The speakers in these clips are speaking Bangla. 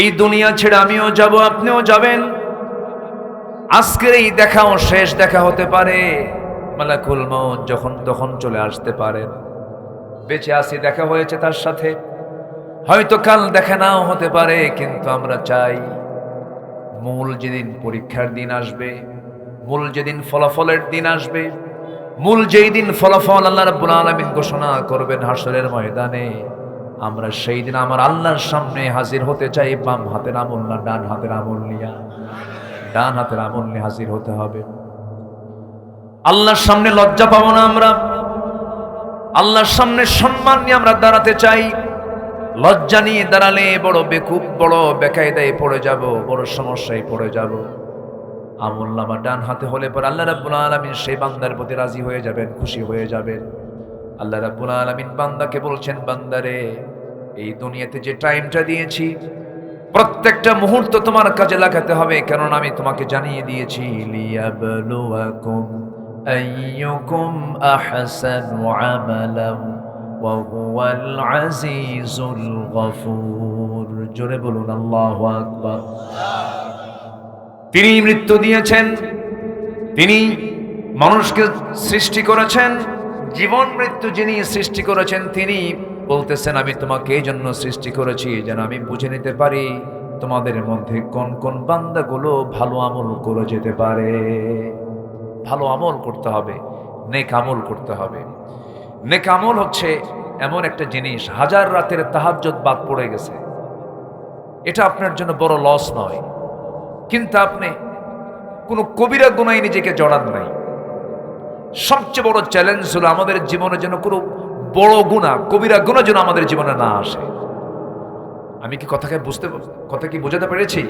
এই দুনিয়া ছেড়ে আমিও যাব, আপনিও যাবেন। আজকের এই দেখাও শেষ দেখা হতে পারে। মালাকুল মউত যখন তখন চলে আসতে পারেন। বেঁচে আছি, দেখা হয়েছে তার সাথে, হয়তো কাল দেখা নাও হতে পারে, কিন্তু আমরা চাই মূল যেদিন পরীক্ষার দিন আসবে, মূল যেদিন ফলাফলের দিন আসবে, মূল যেই দিন ফলাফল আল্লাহ রাব্বুল আলামিন ঘোষণা করবেন হাসরের ময়দানে, আমরা সেই দিন আমার আল্লাহর সামনে হাজির হতে চাই। বাম হাতের আমল না ডান হাতের আমল নিয়ে, ডান হাতের আমল নিয়ে হাজির হতে হবে। আল্লাহর সামনে লজ্জা পাবো না আমরা, আল্লাহর সামনে সম্মান নিয়ে আমরা দাঁড়াতে চাই। লজ্জা নিয়ে দাঁড়ালে বড় বেকুব, বড় বেকায়দায় পড়ে যাব, বড় সমস্যায় পড়ে যাব। আমলনামা ডান হাতে হলে পর আল্লাহ রাব্বুল আলামিন সেই বান্দার প্রতি রাজি হয়ে যাবেন, খুশি হয়ে যাবেন। আল্লাহ রাব্বুল আলামিন বান্দাকে বলছেন, বান্দারে এই দুনিয়াতে যে টাইমটা দিয়েছি প্রত্যেকটা মুহূর্ত তোমার কাজে লাগাতে হবে, কারণ আমি তোমাকে জানিয়ে দিয়েছি লিয়াবলুয়াকুম আইয়ুকুম আহসানু আমালান ওয়া হুয়াল আজিজুল গফুর। জোরে বলুন আল্লাহু আকবার। তিনি মৃত্যু দিয়েছেন, তিনি মানুষকে সৃষ্টি করেছেন, জীবন মৃত্যু যিনি সৃষ্টি করেছেন তিনি বলতেছেন আমি তোমাকে এই জন্য সৃষ্টি করেছি যেন আমি বুঝে নিতে পারি তোমাদের মধ্যে কোন কোন বান্দাগুলো ভালো আমল করে যেতে পারে। ভালো আমল করতে হবে, নেক আমল করতে হবে। নেক আমল হচ্ছে এমন একটা জিনিস, হাজার রাতের তাহাজ্জুদ বাদ পড়ে গেছে, এটা আপনার জন্য বড় লস নয়, কিন্তু আপনি কোনো কবিরা গুনায় নিজেকে জড়ান নাই। সবচেয়ে বড় চ্যালেঞ্জ হলো আমাদের জীবনে যেন কোনো বড় গুনাহ, কবিরা গুনাহ যেন আমাদের জীবনে না আসে। আমি কি কথা কি বোঝাতে পেরেছি?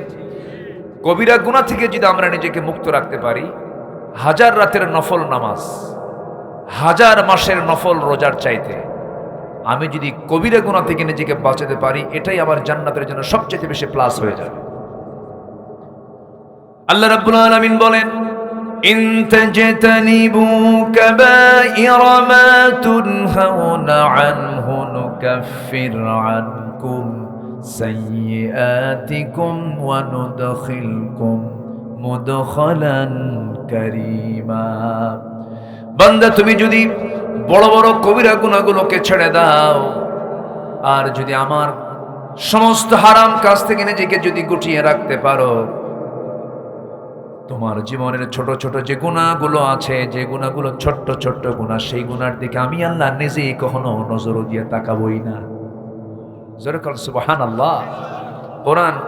কবিরা গুনাহ থেকে যদি আমরা নিজেকে মুক্ত রাখতে পারি, হাজার রাতের নফল নামাজ, হাজার মাসের নফল রোজার চাইতে আমি যদি কবিরা গুনাহ থেকে নিজেকে বাঁচাতে পারি, এটাই আমার জান্নাতের জন্য সবচেয়ে বেশি প্লাস হয়ে যাবে। আল্লাহ রাব্বুল আলামিন বলেন, ইন তাজতানিবু কাবাইরা মা তুনহাউনা আনহু নুকাফির আনকুম সাইয়্যাতিকুম ওয়া নুদখিলকুম মুদখালান কারীমা। বান্দা তুমি যদি বড় বড় কবিরা গুনাহগুলোকে ছেড়ে দাও, আর যদি আমার সমস্ত হারাম কাজ থেকে নিজেকে যদি গুটিয়ে রাখতে পারো, তোমার জীবনের ছোট ছোট যে গুনাহগুলো আছে, যে গুনাহগুলো ছোট্ট ছোট্ট গুনাহ, সেই গুনার দিকে আমি আল্লাহ নিজেই কখনো নজর দিয়ে তাকাবই না। জোরে বলুন সুবহানাল্লাহ।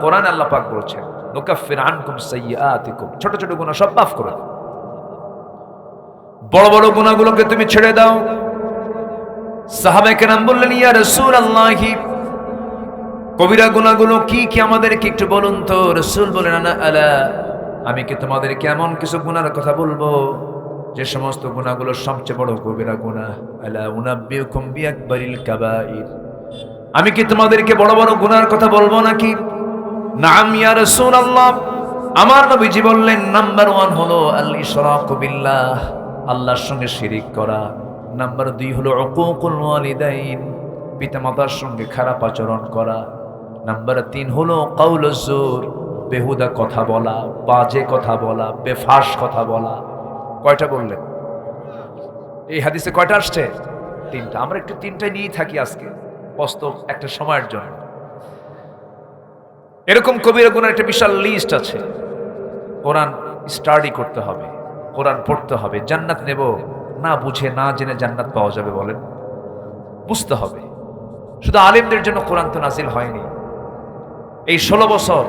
কোরআন আল্লাহ পাক বলছেন নুকাফির আনকুম সাইয়্যাতিকুম, ছোট ছোট গুনাহ সব মাফ করে দাও। বড় বড় গুনাহগুলোকে তুমি ছেড়ে দাও। সাহাবায়ে কেরাম বললেন, ইয়া রাসূলুল্লাহ, কবিরা গুনাহগুলো কি কি আমাদেরকে একটু বলুন তো। রাসূল বলেন, আলা, আমি কি তোমাদেরকে এমন কিছু গুনার কথা বলবো যে সমস্ত গুনাহগুলো সবচেয়ে বড় কবিরা গুনাহ। আলা উনাব্বিউকুম বিআকবারিল কাবাইর, আমি কি তোমাদেরকে বড় বড় গুনার কথা বলবো নাকি? নাম ইয়া রাসূলুল্লাহ। আমার নবীজি বললেন, নাম্বার 1 হলো আল ইশরাকু বিল্লাহ, আল্লাহর সঙ্গে শিরিক করা। নাম্বার 2 হলো উকুকুল ওয়ালিদাইন, পিতামাতার সঙ্গে খারাপ আচরণ করা। নাম্বার 3 হলো কাউলুজ জুর, বেহুদা কথা বলা, বাজে কথা বলা, বেফাস কথা বলা। কয়টা বললেন? এই হাদিসে কয়টা আসছে? 3টা। আমরা একটু 3টাই নিয়েই থাকি আজকে বাস্তব একটা সময়ের জন্য। এরকম কবিরা গুনার একটা বিশাল লিস্ট আছে। কোরআন স্টাডি করতে হবে, কোরআন পড়তে হবে। জান্নাত নেব না বুঝে না জেনে জান্নাত পাওয়া যাবে বলেন? বুঝতে হবে। শুধু আলেমদের জন্য কোরআন তো নাজিল হয়নি। এই 16 বছর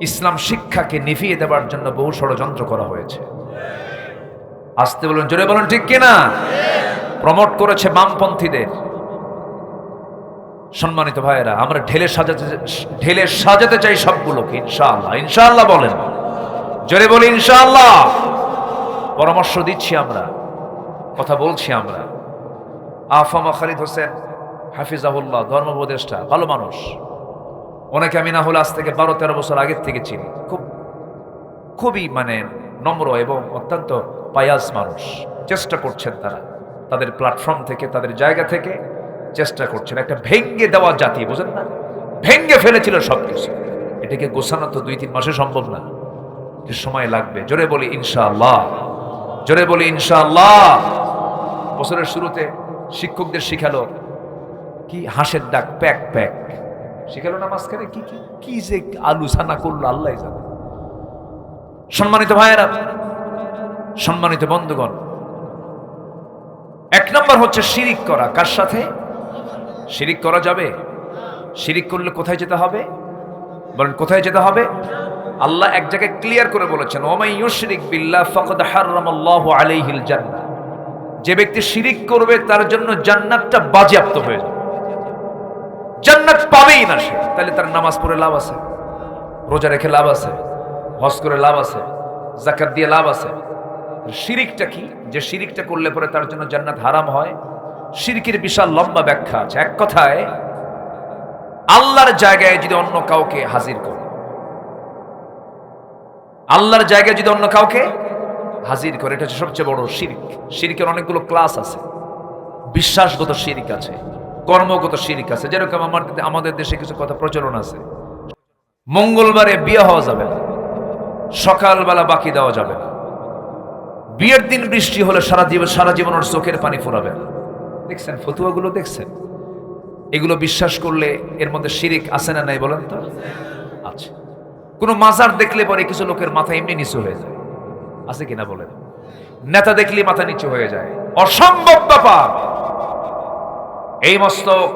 ইসলাম শিক্ষাকে নিভিয়ে দেওয়ার জন্য বহু ষড়যন্ত্র করা হয়েছে। আসতে বলুন, জোরে বলুন, ঠিক কিনা? প্রমোট করেছে বামপন্থীদের। সম্মানিত ভাইয়েরা, আমরা ঢেলে সাজাতে চাই সবগুলোকে ইনশাআল্লাহ। ইনশাআল্লাহ বলেন, জোরে বলি ইনশাআল্লাহ। পরামর্শ দিচ্ছি আমরা, কথা বলছি আমরা। আফামা খালিদ হোসেন হাফিজাহুল্লাহ, ধর্ম উপদেষ্টা, ভালো মানুষ। ওনাকে আমি না হলে আজ থেকে 12-13 বছর আগের থেকে চিনি। খুবই নম্র এবং অত্যন্ত পায়াস মানুষ। চেষ্টা করছেন তারা তাদের প্ল্যাটফর্ম থেকে, তাদের জায়গা থেকে চেষ্টা করছেন। একটা ভেঙ্গে দেওয়া জাতি, বুঝেন না? ভেঙ্গে ফেলেছিল সবকিছু। এটাকে গোছানো তো 2-3 মাসে সম্ভব না, যে সময় লাগবে। জোরে বলি ইনশাআল্লাহ, জোরে বলি ইনশাআল্লাহ। বছরের শুরুতে শিক্ষকদের শিখালো কি হাঁসের ডাক, প্যাক প্যাক শিখালো না মাঝখানে, কি কি কি যে আলোচনা করলো আল্লাহ জানে। সম্মানিত ভাইয়েরা, সম্মানিত বন্ধুগণ, 1 নম্বর হচ্ছে শিরিক করা। কার সাথে? শিরিক করা যাবে? শিরিক করলে কোথায় যেতে হবে? বলেন কোথায় যেতে হবে? আল্লাহ এক জায়গায় ক্লিয়ার করে বলেছেন, ওমাই ইউশরিক বিল্লাহ ফাকাদ হারামাল্লাহু আলাইহিল জান্নাহ। যে ব্যক্তি শিরিক করবে তার জন্য জান্নাতটা বাজেয়াপ্ত হয়ে যাবে, জান্নাত পাবেই না সে। তাহলে তার নামাজ পড়ে লাভ আছে, রোজা রেখে লাভ আছে, হজ করে লাভ আছে, যাকাত দিয়ে লাভ আছে? শিরিকটা কি? যে শিরিকটা করলে পরে তার জন্য জান্নাত হারাম হয়। শিরকের বিশাল লম্বা ব্যাখ্যা আছে। এক কথায়, আল্লাহর জায়গায় যদি অন্য কাউকে হাজির করে, আল্লাহর জায়গায় যদি অন্য কাউকে হাজির করে, এটা হচ্ছে সবচেয়ে বড় শিরিক। শিরিকের অনেকগুলো ক্লাস আছে। বিশ্বাসগত শিরিক আছে, কর্মগত শিরিক আছে। যেরকম আমাদের দেশে কিছু কথা প্রচলন আছে, মঙ্গলবারে বিয়ে হওয়া যাবে না, সকালবেলা বাকি দেওয়া যাবে না, বিয়ের দিন বৃষ্টি হলে সারা জীবন ওর চোখের পানি ফুরাবে না। দেখছেন ফতুয়াগুলো, দেখছেন? এগুলো বিশ্বাস করলে এর মধ্যে শিরিক আছে না নাই বলেন তো? আছে। কোন মাজার দেখলে পরে কিছু লোকের মাথা এমনি নিচু হয়ে যায়, আছে কিনা বলেন? নেতা দেখলে মাথা নিচু হয়ে যায়, অসম্ভব ব্যাপার। এই মস্তক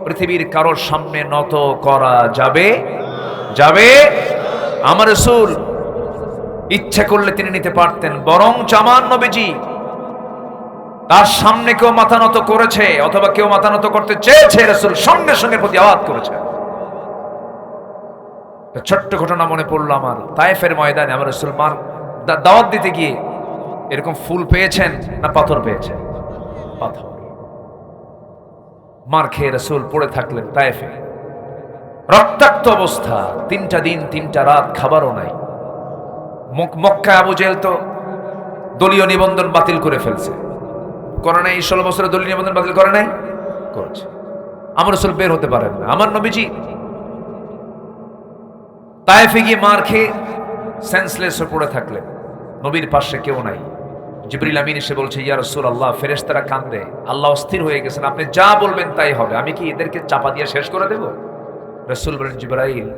পৃথিবীর কারোর সামনে নত করা যাবে? যাবে? আমার রাসূল ইচ্ছা করলে তিনি নিতে পারতেন, বরং আমার নবীজি তার সামনে কেউ মাথা নত করেছে অথবা কেউ মাথা নত করতে চেয়েছে, রাসূল সঙ্গে সঙ্গে প্রতিবাদ করেছে। ছোট্ট ঘটনা মনে পড়লো আমার, তায়েফের ময়দানে আমার রাসূল দাওয়াত দিতে গিয়ে এরকম ফুল পেয়েছেন না পাথর পেয়েছেন? পাথর। মার খেয়ে রাসূল পড়ে থাকলেন তায়েফে, রক্তাক্ত অবস্থা, 3টা দিন 3টা রাত খাবারও নাই। মক্কায় আবু জেহেল তো দলীয় নিবন্ধন বাতিল করে ফেলছে, করে নাই? 16 বছরের দলীয় নিবন্ধন বাতিল করে নাই? করেছে। আমার রাসূল বের হতে পারেন না। আমার নবীজি তায়েফে গিয়ে মার খেয়ে সেন্সলেস হয়ে পড়ে থাকলেন, নবীর পাশে কেউ নাই। জিবরিল আমিন এসে বলছে, ইয়া রাসূলুল্লাহ, ফেরেশতারা কাঁদে, আল্লাহ অস্থির হয়ে গেছেন, আপনি যা বলবেন তাই হবে, আমি কি এদেরকে চাপা দিয়ে শেষ করে দেব? রাসূল বলেন, জিবরাইল,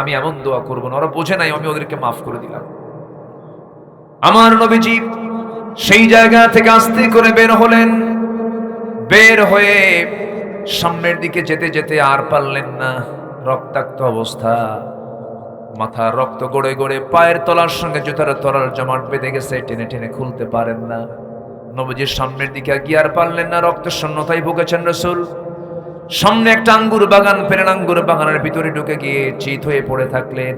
আমি এমন দোয়া করব না, ওরা বোঝে নাই, আমি ওদেরকে মাফ করে দিলাম। আমার নবীজি সেই জায়গা থেকে আস্তে করে বের হলেন। বের হয়ে সামনের দিকে যেতে যেতে আর পারলেন না, রক্তাক্ত অবস্থা, মাথা রক্ত গড়ে গড়ে, পায়ের তলার সঙ্গে জুতার তলার জমাট বেঁধে গেছে, টেনে টেনে খুলতে পারেন না। নবীজির সামনের দিকে গিয়ে আর পারলেন না, রক্তের শূন্যতায় ভুগেছেন রাসূল। সামনে একটা আঙ্গুর বাগান পেলেন, আঙ্গুর বাগানের ভিতরে ঢুকে গিয়ে চিত হয়ে পড়ে থাকলেন।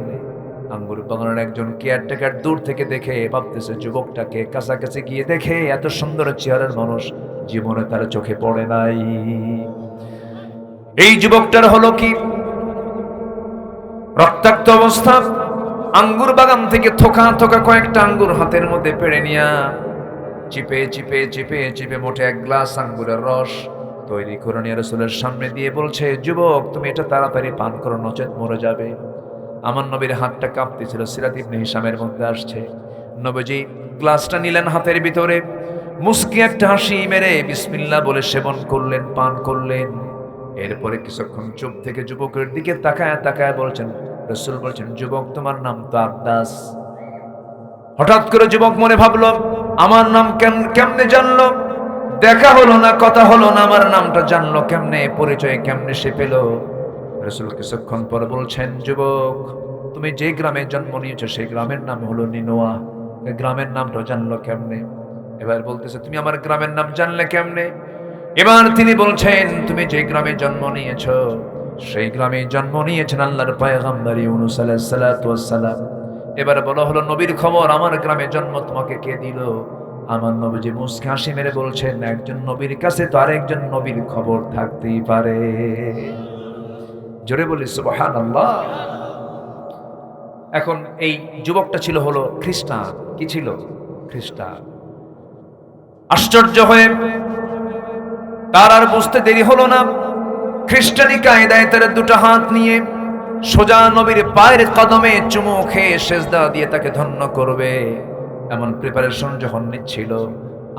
আঙ্গুর বাগানের একজন কেয়ারটেকার দূর থেকে দেখে ভাবতেছে, যুবকটাকে কাছাকাছি গিয়ে দেখে এত সুন্দর চেহারার মানুষ জীবনে তার চোখে পড়ে নাই। এই যুবকটার হলো কি? রক্তাক্ত অবস্থা, আঙ্গুর বাগান থেকে থোকা থোকা কয়েকটা আঙ্গুর হাতের মধ্যে পেড়ে নিয়া চিপে চিপে চিপে চিপে মোটে 1 গ্লাস আঙ্গুরের রস তৈরি করে নিয়ে রাসূলের সামনে দিয়ে বলছে, যুবক, তুমি এটা তাড়াতাড়ি পান করো, নচেত মরে যাবে। আমার নবীর হাতটা কাঁপতেছিল, সিরাত ইবনে হিশামের মধ্যে আসছে। নবীজি গ্লাসটা নিলেন হাতের ভিতরে, মুস্কি একটা হাসি মেরে বিসমিল্লাহ বলে সেবন করলেন, পান করলেন। এরপরে কিছুক্ষণ চুপ থেকে যুবকের দিকে তাকায় তাকায় বলছেন, রাসূল বলছেন, যুবক, তোমার নাম তো আব্বাস। হঠাৎ করে যুবক মনে ভাবলো, আমার নাম কেমনে জানলো? দেখা হলো না, কথা হলো না, আমার নামটা জানলো কেমনে? পরিচয় কেমনে সে পেল? রাসূল কিছুক্ষণ পর বলছেন, যুবক, তুমি যে গ্রামে জন্ম নিয়েছো সেই গ্রামের নাম হলো নিনোয়া। এই গ্রামের নামটা জানলো কেমনে? এবার বলতেছে, তুমি আমার গ্রামের নাম জানলে কেমনে? এবার তিনি বলছেন, তুমি যে গ্রামে জন্ম নিয়েছো সেই গ্রামে জন্ম নিয়েছেন আল্লাহর পয়গম্বর ইউনূস আলাইহিস সালাতু ওয়াস সালাম। এবার বলা হলো নবীর খবর, আমার গ্রামে জন্ম তোমাকে কে দিল? আমার নবীজি মুস্কি হাসি মেরে বলছেন, একজন নবীর কাছে তো আরেকজন নবীর খবর থাকতেই পারে। জোরে বলি সুবহানাল্লাহ। এখন এই যুবকটা ছিল হলো খ্রিস্টান। কি ছিল? খ্রিস্টান। আশ্চর্য হয়ে তার আর বুঝতে দেরি হলো না, খ্রিস্টানি কায়দায় তারা দুটো হাত নিয়ে সোজা নবীর পায়ের কদমে চুমু খেয়ে সেজদা দিয়ে তাকে ধন্য করবে, এমন প্রিপারেশন যখন নিচ্ছিল,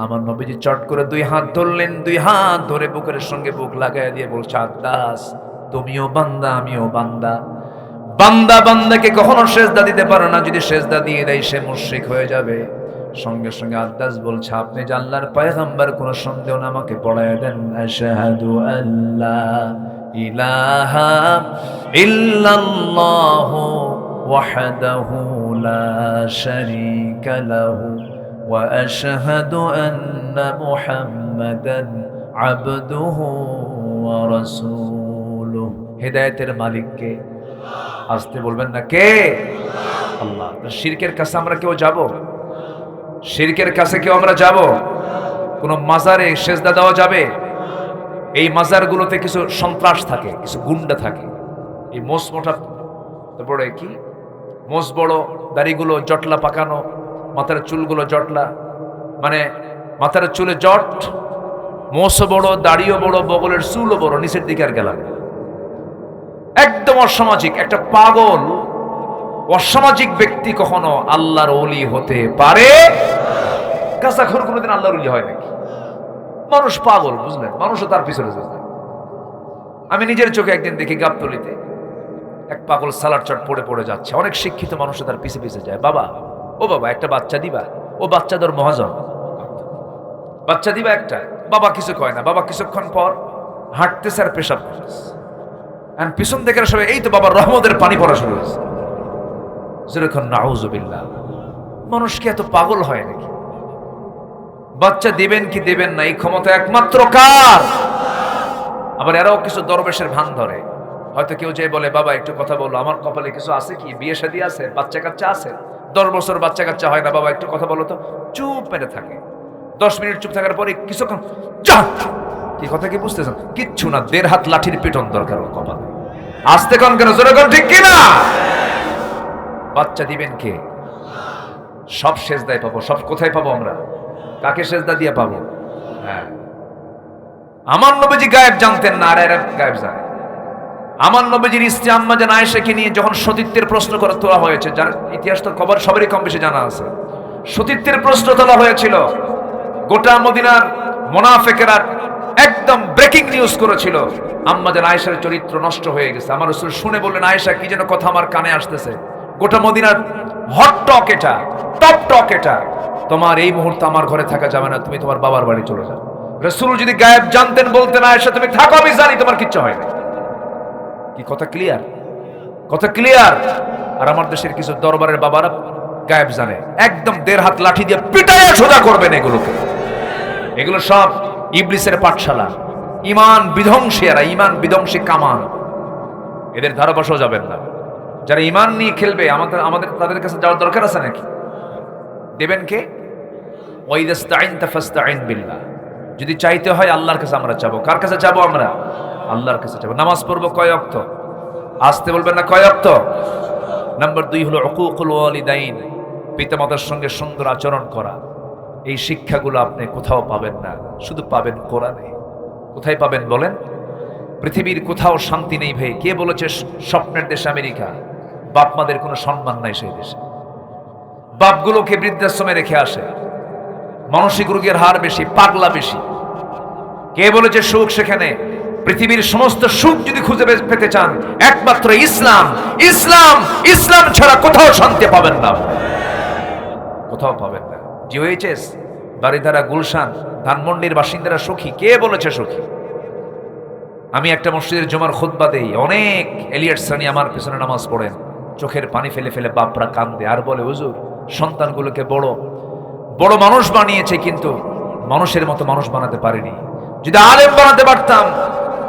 আমার নবীজি চট করে দুই হাত ধরলেন, দুই হাত ধরে বুকের সঙ্গে বুক লাগাই দিয়ে বলছে, আব্বাস তুমিও বান্দা আমিও বান্দা, বান্দা বান্দাকে কখনো সেজদা দিতে পারে না, যদি সেজদা দিয়ে দেয় সে মুশরিক হয়ে যাবে। সঙ্গে সঙ্গে আব্বাস বলছে, আপনি যে আল্লাহর পয়গম্বর, কোনো সন্দেহ না, আমাকে পড়ায় দেন আশহাদু আল্লা ইলাহা ইল্লাল্লাহু ওয়াহদাহু লা শারীকা লাহু ওয়া আশহাদু আন্না মুহাম্মাদান আবদুহু ওয়া রাসূলুহু। হেদায়েতের মালিক কে? আসতে বলবেন না, কে? আল্লাহ। শিরকের কাছে আমরা কেউ যাব? শিরকের কাছে কেউ আমরা যাব? কোন মাজারে সেজদা দেওয়া যাবে? এই মাজারগুলোতে কিছু সন্ত্রাস থাকে, কিছু গুন্ডা থাকে, এই মোষ মোটা তারপরে কি মোষ বড়, দাড়িগুলো জটলা পাকানো, মাথার চুলগুলো জটলা, মানে মাথার চুলে জট, মোষও বড়, দাড়িও বড়, বগলের চুলও বড়, নিচের দিকে আর গেলাম, একদম অসামাজিক একটা পাগল অসামাজিক ব্যক্তি কখনো আল্লাহর ওলি হতে পারে? কাসাখোর কোনোদিন আল্লাহর ওলি হয় নাকি? মানুষ পাগল, বুঝলেন, মানুষও তার পিছনে যায়। আমি নিজের চোখে একদিন দেখি গাবতলীতে এক পাগল সালাড চট পড়ে পড়ে যাচ্ছে, অনেক শিক্ষিত মানুষও তার পিছে পিছে যায়। বাবা, ও বাবা একটা বাচ্চা দিবা, ও বাচ্চা ধর মহাজন, বাচ্চা দিবা একটা। বাবা কিছু কয় না, বাবা কিছুক্ষণ পর হাঁটতেছে আর পেশাব করতেছে, পিছন থেকে সবাই এই তো বাবার রহমতের পানি পড়া শুরু হয়েছে। যেরকম নাউজুবিল্লাহ, মানুষ কি এত পাগল হয় নাকি? বাচ্চা দিবেন কি দেবেন না, এই ক্ষমতা একমাত্র কার? আবার এরাও কিছু দরবেশের ভান ধরে, হয়তো কেউ যে বলে, বাবা একটু কথা বলো, আমার কপালে কিছু আছে কি, বিয়ে শাদী আছে, বাচ্চা কাচ্চা আছে, 10 বছর বাচ্চা কাচ্চা হয় না, বাবা একটু কথা বলো তো। চুপ মেরে থাকে, 10 মিনিট চুপ থাকার পরে কিছুক্ষণ যা, কি কথা কি বুঝতেছেন? কিচ্ছু না, 1.5 হাত লাঠির পিটন দরকার ওর কপালে। আসতে কোন কেন, জোরে কোন, ঠিক কিনা? বাচ্চা দিবেন কে? সব সেজদায় পাবো, সব কোথায় পাবো আমরা? কাকে সেজদা দিয়ে পাবো? হ্যাঁ, আমার নবীজি গায়েব জানতেন না, আর এরা গায়েব জানে। আমার নবীজির স্ত্রী আম্মা জান আয়েশাকে নিয়ে যখন সতীত্বের প্রশ্ন করে তোলা হয়েছে, যার ইতিহাস তো খবর সবারই কম বেশি জানা আছে, সতীত্বের প্রশ্ন তোলা হয়েছিল, গোটা মদিনার মুনাফিকেরা একদম ব্রেকিং নিউজ করেছিল, আম্মা জান আয়েশার চরিত্র নষ্ট হয়ে গেছে। আমার রাসূল শুনে বললেন, আয়েশা কি যেন কথা আমার কানে আসতেছে, গোটা মদিনার হট টক এটা, টপ টক এটা, তোমার এই মুহূর্তে আমার ঘরে থাকা যাবে না, তুমি তোমার বাবার বাড়ি চলে যাও। রাসূল যদি গায়েব জানতেন, বলতেন, আয়েশা তুমি থাকো, আমি জানি তোমার কিচ্ছু হয় না। কি কথা ক্লিয়ার? কথা ক্লিয়ার? আর আমার দেশের কিছু দরবারের বাবারা গায়েব জানে, একদম 1.5 হাত লাঠি দিয়ে পিটাইয়া সোজা করবেন এগুলোকে। এগুলো সব ইবলিসের পাঠশালা, ঈমান বিধ্বংসী, এরা ঈমান বিধ্বংসী কামান, এদের ধারে বসাও যাবেন না। যারা ঈমান নিয়ে খেলবে, আমাদের তাদের কাছে যাওয়ার দরকার আছে নাকি? দেবেন কে? ওয়াইদাস্তাইনতা ফাস্তাইন বিল্লাহ। যদি চাইতে হয় আল্লাহর কাছে আমরা যাবো। কার কাছে যাবো আমরা? আল্লাহর কাছে যাবো। নামাজ পড়বো কয় ওয়াক্ত? আসতে বলবেন না, কয় ওয়াক্ত? নাম্বার 2 হলো উকুকুল ওয়ালিদাইন, পিতামাতার সঙ্গে সুন্দর আচরণ করা। এই শিক্ষাগুলো আপনি কোথাও পাবেন না, শুধু পাবেন কোরআনে। কোথায় পাবেন বলেন? পৃথিবীর কোথাও শান্তি নেই ভাই। কে বলেছে স্বপ্নের দেশ আমেরিকা? বাপ মাদের কোনো সম্মান নাই সেই দেশে, বাপগুলোকে বৃদ্ধাশ্রমে রেখে আসে, মানসিক রোগের হার বেশি, পাগলা বেশি। কে বলেছে সুখ সেখানে? পৃথিবীর সমস্ত সুখ যদি খুঁজে পেতে চান, একমাত্র ইসলাম, ইসলাম, ইসলাম ছাড়া কোথাও শান্তি পাবেন না, কোথাও পাবেন না। জিওএইচএস, বারিধারা, গুলশান, ধানমন্ডির বাসিন্দারা সুখী। কে বলেছে সুখী? আমি একটা মসজিদের জুমার খুতবা দেই, অনেক এলিয়ট সানি আমার পেছনে নামাজ পড়েন, চোখের পানি ফেলে ফেলে বাপরা কান্দে আর বলে, হুজুর সন্তানগুলোকে বড় বড় মানুষ বানিয়েছে, কিন্তু মানুষের মতো মানুষ বানাতে পারেনি। যদি আলেম বানাতে পারতাম,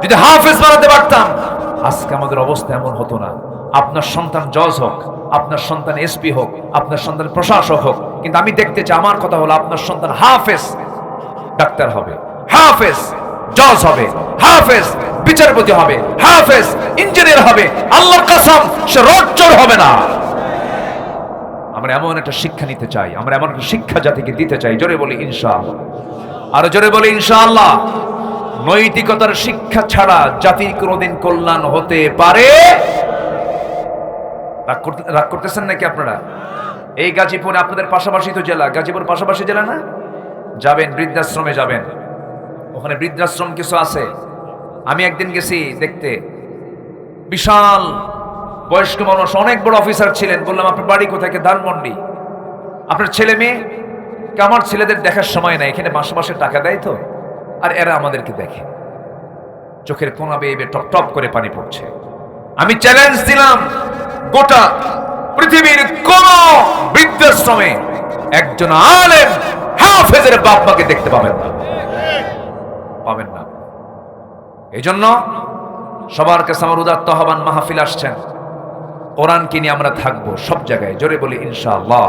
যদি হাফেজ বানাতে পারতাম, আজকে আমাদের অবস্থা এমন হতো না। আপনার সন্তান জজ হোক, আপনার সন্তান এসপি হোক, আপনার সন্তান প্রশাসক হোক, কিন্তু আমি দেখতে চাই, আমার কথা হলো আপনার সন্তান হাফেজ ডাক্তার হবে, হাফেজ জজ হবে, হাফেজ বিচারপতি হবে, হাফেজ ইঞ্জিনিয়ার হবে, আল্লাহর কসম সে রোড চোর হবে না। আমরা এমন একটা শিক্ষা নিতে চাই, আমরা এমন একটা শিক্ষা জাতিকে দিতে চাই। জোরে বলি ইনশাআল্লাহ, আরো জোরে বলি ইনশাআল্লাহ। নৈতিকতার শিক্ষা ছাড়া জাতির কোনোদিন কল্যাণ হতে পারে। রাগ করতেছেন নাকি আপনারা? এই গাজীপুরে আপনাদের পাশাপাশি তো জেলা, গাজীপুর পাশাপাশি জেলা না? যাবেন বৃদ্ধাশ্রমে যাবেন, ওখানে বৃদ্ধাশ্রম কিছু আছে। আমি একদিন গেছি দেখতে, বিশাল বয়স্ক মানুষ, অনেক বড় অফিসার ছিলেন। বললাম আপনার বাড়ি কোথায়? ধানমন্ডি। আপনার ছেলে মেয়ে? আমার ছেলেদের দেখার সময় নাই, এখানে মাসে মাসে টাকা দেয় তো, আর এরা আমাদেরকে দেখে। চোখের কোনা বেয়ে টপ টপ করে পানি পড়ছে। আমি চ্যালেঞ্জ দিলাম, গোটা পৃথিবীর কোন বৃদ্ধাশ্রমে একজন আলেম হাফেজের বাপ মাকে দেখতে পাবেন না, পাবেন না। এই জন্য সবার কাছে আমার উদাত্ত আহ্বান, মাহফিল আসছেন, কোরআনকে নিয়ে আমরা থাকবো সব জায়গায়। জোরে বলি ইনশাআল্লাহ,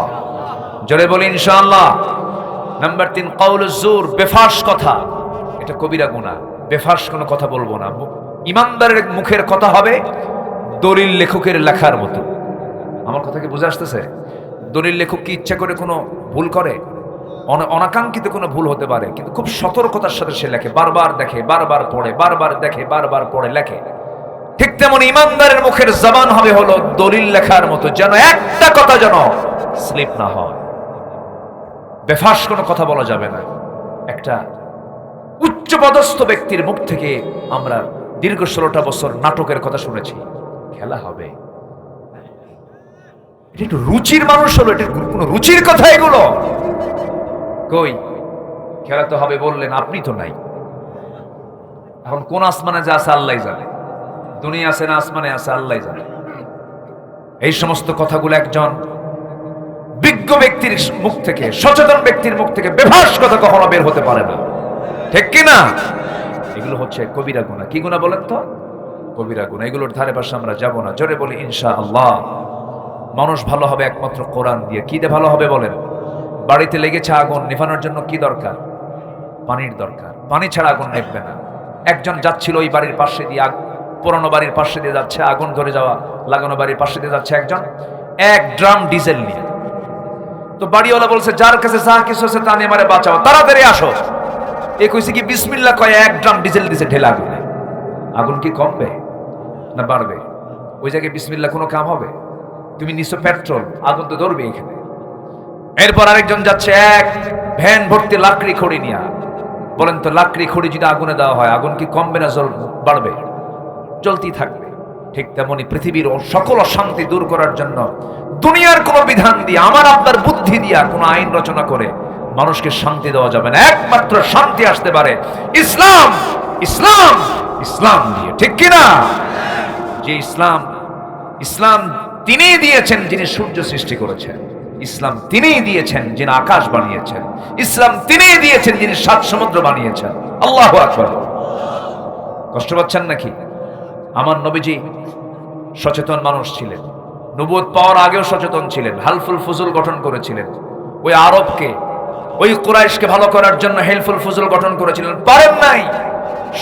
জোরে বলি ইনশাআল্লাহ। নাম্বার 3, কাউলুজ জুর, বেফাস কথা। এটা কবিরা গুনাহ। বেফাস কোনো কথা বলবো না। ইমানদারের মুখের কথা হবে দলিল লেখকের লেখার মতো। আমার কথা কি বুঝে আসতেছে? দলিল লেখক কি ইচ্ছা করে কোনো ভুল করে? অনাকাঙ্ক্ষিত কোনো ভুল হতে পারে, কিন্তু খুব সতর্কতার সাথে সে লেখে, বারবার দেখে, বারবার পড়ে, বারবার দেখে, বারবার পড়ে, লেখে। ঠিক তেমন ইমানদারের মুখের জবান হবে হলো দলিল লেখার মতো, যেন একটা কথা যেন স্লিপ না হয়। বেফাস কোনো কথা বলা যাবে না। একটা উচ্চপদস্থ ব্যক্তির মুখ থেকে আমরা দীর্ঘ 16টা বছর নাটকের কথা শুনেছি। খেলা হবে, এটা একটু রুচির মানুষ হলো, এটা কোনো রুচির কথা এগুলো? কই খেলা তো হবে বললেন, আপনি তো নাই। এখন কোন আসমানে যা আছে আল্লাহ জানে, দুনিয়া আছে না আসমানে আছে আল্লাহ জানে। এই সমস্ত কথাগুলো একজন বিজ্ঞ ব্যক্তির মুখ থেকে, সচেতন ব্যক্তির মুখ থেকে বেফাস কথা কখনো বের হতে পারে না, ঠিক কি না? এগুলো হচ্ছে কবিরা গুনাহ। কি গুনাহ বলেন তো? কবিরা গুনাহ। এগুলোর ধারে পাশে আমরা যাব না। জোরে বলি ইনশাআল্লাহ। মানুষ ভালো হবে একমাত্র কোরআন দিয়ে। কি দিয়ে ভালো হবে বলেন? বাড়িতে লেগেছে আগুন, নিভানোর জন্য কি দরকার? পানির দরকার। পানি ছাড়া আগুন নিভবে না। একজন যাচ্ছিল ওই বাড়ির পাশে দিয়ে, পুরনো বাড়ির পাশে দিয়ে যাচ্ছে, আগুন ধরে যাওয়া লাগানো বাড়ির পাশে দিয়ে যাচ্ছে একজন, 1 ড্রাম ডিজেল নিয়ে। তো বাড়িওয়ালা বলছে, যার কাছে যা কিছু আছে তা নিয়ে আমারে বাঁচাও, তাড়াতাড়ি আসো। এ কইছে কি বিসমিল্লাহ কয়ে 1 ড্রাম ডিজেল দিছে ঢেলে আগুনে। আগুন কি কমবে না বাড়বে? ওই জায়গায় বিসমিল্লাহ কোনো কাম হবে? তুমি নিশ্চয় পেট্রোল, আগুন তো ধরবে এখানে। এরপর আরেকজন যাচ্ছে 1 ভ্যান ভর্তি লাকড়ি খড়ি নিয়ে। বলেন তো, লাকড়ি খড়ি যদি আগুনে দেওয়া হয়, আগুন কি কমবে না বাড়বে? চলতেই থাকবে। ঠিক তেমনি পৃথিবীর সকল অশান্তি দূর করার জন্য দুনিয়ার কোন বিধান দিয়ে, আমার আপনার বুদ্ধি দিয়া কোন আইন রচনা করে মানুষকে শান্তি দেওয়া যাবে না। একমাত্র শান্তি আসতে পারে ইসলাম, ইসলাম, ইসলাম দিয়ে, ঠিক কিনা? যে ইসলাম, ইসলাম তিনিই দিয়েছেন যিনি সূর্য সৃষ্টি করেছেন। ইসলাম তিনিই দিয়েছেন যিনি আকাশ বানিয়েছেন। ইসলাম তিনিই দিয়েছেন যিনি 7 সমুদ্র বানিয়েছেন। আল্লাহু আকবার। কষ্ট পাচ্ছেন নাকি? আমার নবীজি সচেতন মানুষ ছিলেন, নবুয়ত পাওয়ার আগেও সচেতন ছিলেন। হালফুল ফুজুল গঠন করেছিলেন। ওই আরবকে, ওই কুরাইশকে ভালো করার জন্য হেলফুল ফুজুল গঠন করেছিলেন, পারেন নাই।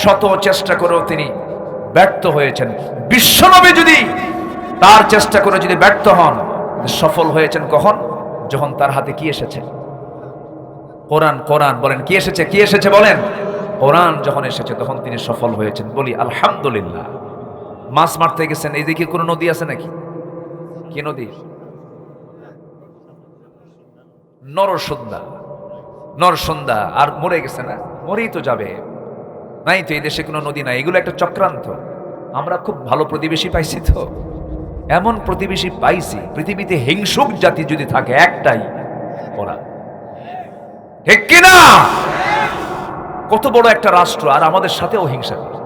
শত চেষ্টা করেও তিনি ব্যর্থ হয়েছেন। বিশ্বনবী যদি তার চেষ্টা করে যদি ব্যর্থ হন, সফল হয়েছেন কখন? যখন তার হাতে কি এসেছে? কোরআন। কোরআন বলেন, কি এসেছে? কি এসেছে বলেন? কোরআন যখন এসেছে তখন তিনি সফল হয়েছেন। বলি আলহামদুলিল্লাহ। মাছ মারতে গেছেন, এই দিকে কোনো নদী আছে নাকি? কি নদী? নরসুন্দা। নরসুন্দা। আর মরে গেছে না? মরেই তো যাবে। নাই তো, এই দেশে কোনো নদী নাই। এগুলো একটা চক্রান্ত। আমরা খুব ভালো প্রতিবেশী পাইছি তো। এমন প্রতিবেশী পাইছি, পৃথিবীতে হিংসুক জাতি যদি থাকে একটাই, ওরা, ঠিক কিনা? কত বড় একটা রাষ্ট্র, আর আমাদের সাথেও হিংসা করে।